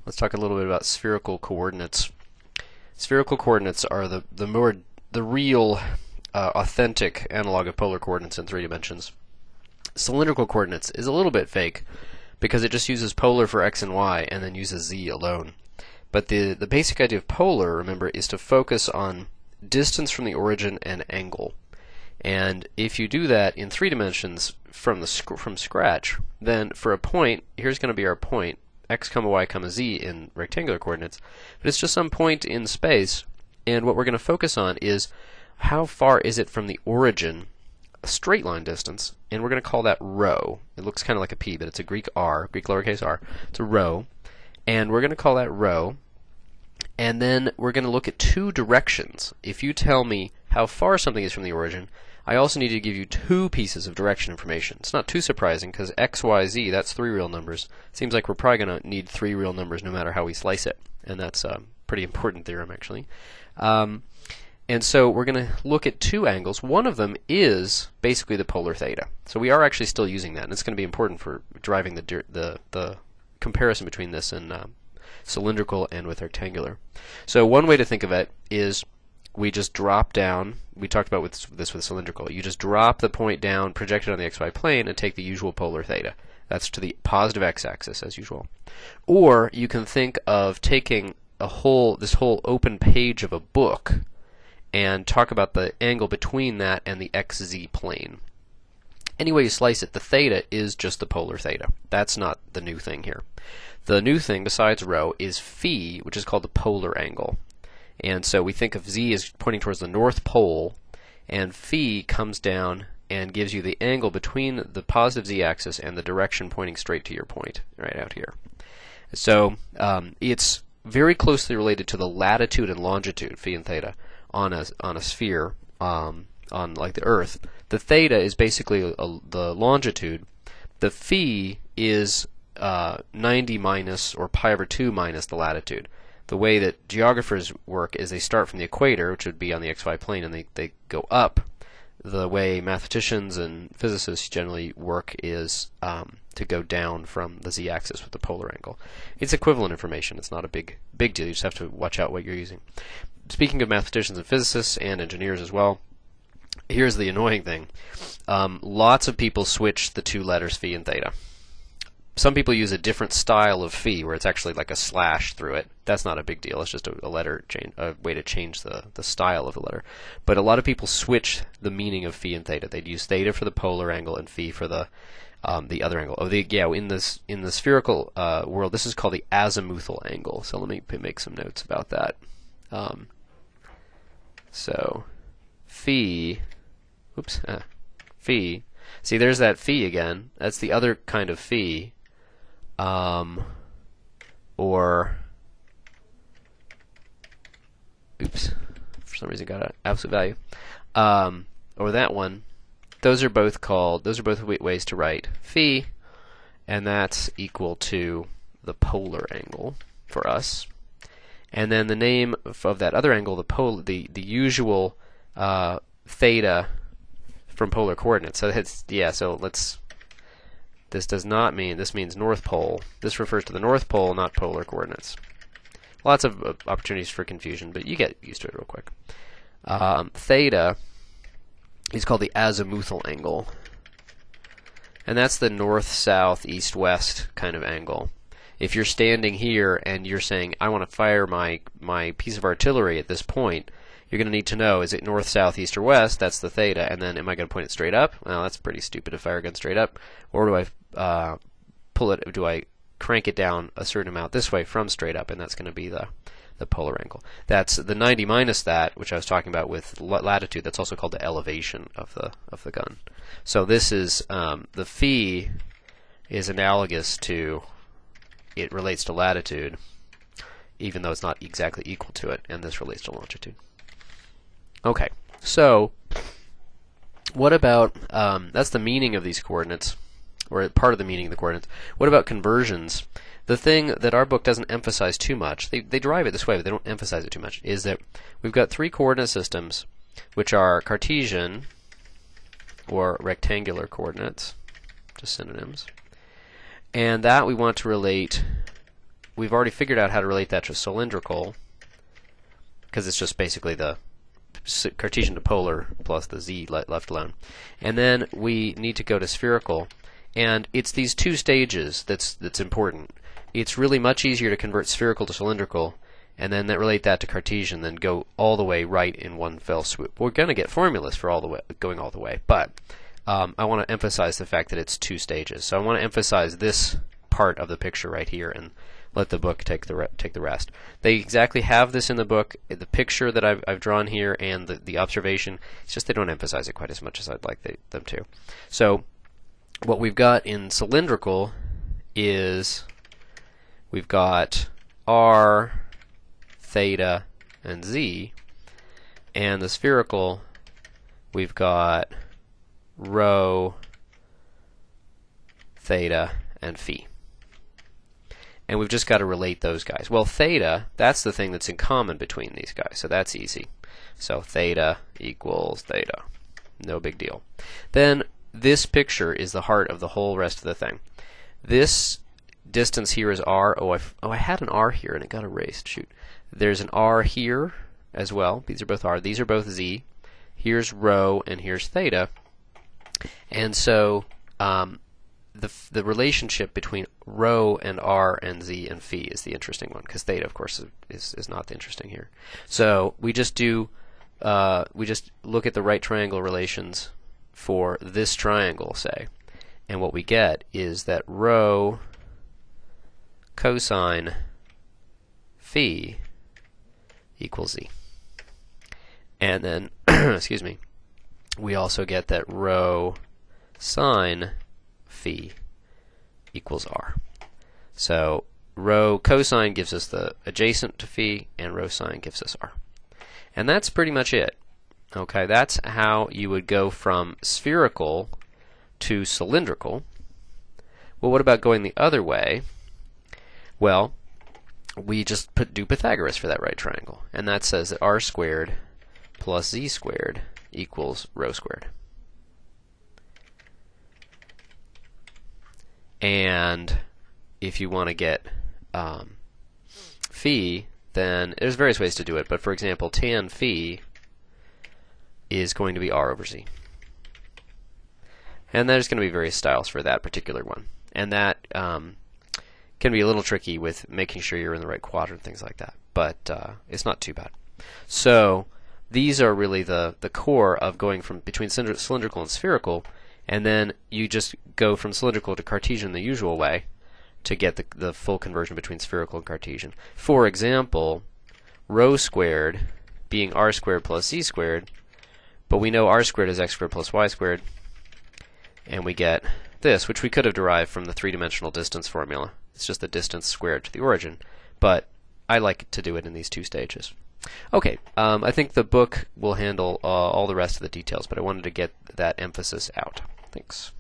Let's talk a little bit about spherical coordinates. Spherical coordinates are the real authentic analog of polar coordinates in 3 dimensions. Cylindrical coordinates is a little bit fake because it just uses polar for x and y and then uses z alone. But the basic idea of polar, remember, is to focus on distance from the origin and angle. And if you do that in 3 dimensions from scratch, then for a point, here's going to be our point, x comma y comma z in rectangular coordinates, but it's just some point in space, and what we're going to focus on is how far is it from the origin, a straight line distance, and we're going to call that rho. It looks kind of like a p, but it's a Greek r, Greek lowercase r. It's a rho, and we're going to call that rho, and then we're going to look at 2 directions. If you tell me how far something is from the origin, I also need to give you 2 pieces of direction information. It's not too surprising because x, y, z, that's 3 real numbers. Seems like we're probably going to need 3 real numbers no matter how we slice it, and that's a pretty important theorem actually. And so we're going to look at 2 angles. One of them is basically the polar theta. So we are actually still using that, and it's going to be important for driving the comparison between this and cylindrical and with rectangular. So one way to think of it is we just drop down. We talked about this with cylindrical. You just drop the point down, project it on the xy plane, and take the usual polar theta. That's to the positive x-axis as usual. Or you can think of taking this whole open page of a book and talk about the angle between that and the xz plane. Any way you slice it, the theta is just the polar theta. That's not the new thing here. The new thing besides rho is phi, which is called the polar angle. And so we think of z as pointing towards the North Pole, and phi comes down and gives you the angle between the positive z-axis and the direction pointing straight to your point, right out here. So it's very closely related to the latitude and longitude, phi and theta, on a sphere, on like the Earth. The theta is basically the longitude. The phi is 90 minus, or pi over 2 minus the latitude. The way that geographers work is they start from the equator, which would be on the xy plane, and they go up. The way mathematicians and physicists generally work is to go down from the z-axis with the polar angle. It's equivalent information. It's not a big deal. You just have to watch out what you're using. Speaking of mathematicians and physicists and engineers as well, here's the annoying thing. Lots of people switch the 2 letters phi and theta. Some people use a different style of phi where it's actually like a slash through it. That's not a big deal. It's just a way to change the style of the letter. But a lot of people switch the meaning of phi and theta. They'd use theta for the polar angle and phi for the other angle. In the spherical world, this is called the azimuthal angle. So let me make some notes about that. So phi, phi. See, there's that phi again. That's the other kind of phi. Or for some reason got an absolute value. Or that one. Those are both ways to write phi, and that's equal to the polar angle for us. And then the name of that other angle, the usual theta from polar coordinates. So this means North Pole. This refers to the North Pole, not polar coordinates. Lots of opportunities for confusion, but you get used to it real quick. Theta is called the azimuthal angle, and that's the north, south, east, west kind of angle. If you're standing here and you're saying, I want to fire my piece of artillery at this point, you're going to need to know, is it north, south, east, or west? That's the theta. And then am I going to point it straight up? Well, that's pretty stupid to fire a gun straight up. Or do I do I crank it down a certain amount this way from straight up? And that's going to be the polar angle. That's the 90 minus that, which I was talking about with latitude. That's also called the elevation of the gun. So this is, the phi is analogous to, it relates to latitude, even though it's not exactly equal to it, and this relates to longitude. Okay, so what about, that's the meaning of these coordinates, or part of the meaning of the coordinates. What about conversions? The thing that our book doesn't emphasize too much, they derive it this way, but they don't emphasize it too much, is that we've got 3 coordinate systems, which are Cartesian, or rectangular coordinates, just synonyms, and that we want to relate we've already figured out how to relate that to cylindrical, because it's just basically the Cartesian to polar plus the z left alone. And then we need to go to spherical, and it's these two stages that's important. It's really much easier to convert spherical to cylindrical and then relate that to Cartesian than go all the way right in one fell swoop. We're going to get formulas for going all the way, but I want to emphasize the fact that it's two stages. So I want to emphasize this part of the picture right here and let the book take the rest. They exactly have this in the book, the picture that I've drawn here and the observation. It's just they don't emphasize it quite as much as I'd like them to. So what we've got in cylindrical is we've got r, theta, and z, and the spherical we've got rho, theta, and phi. And we've just got to relate those guys. Well, theta, that's the thing that's in common between these guys, so that's easy. So theta equals theta. No big deal. Then this picture is the heart of the whole rest of the thing. This distance here is r. Oh, I had an r here and it got erased. Shoot. There's an r here as well. These are both r. These are both z. Here's rho and here's theta. And so the relationship between rho and r and z and phi is the interesting one, because theta, of course, is not the interesting here. So we just look at the right triangle relations for this triangle, say, and what we get is that rho cosine phi equals z. And then, excuse me, we also get that rho sine phi equals r. So rho cosine gives us the adjacent to phi, and rho sine gives us r. And that's pretty much it. Okay, that's how you would go from spherical to cylindrical. Well, what about going the other way? Well, we just do Pythagoras for that right triangle, and that says that r squared plus z squared equals rho squared. And if you want to get phi, then there's various ways to do it, but for example, tan phi is going to be r over z. And there's going to be various styles for that particular one. And that can be a little tricky with making sure you're in the right quadrant, things like that. But it's not too bad. So these are really the core of going from between cylindrical and spherical, and then you just go from cylindrical to Cartesian the usual way to get the full conversion between spherical and Cartesian. For example, rho squared being r squared plus z squared, but we know r squared is x squared plus y squared, and we get this, which we could have derived from the three-dimensional distance formula. It's just the distance squared to the origin, but I like to do it in these two stages. Okay, I think the book will handle all the rest of the details, but I wanted to get that emphasis out. Thanks.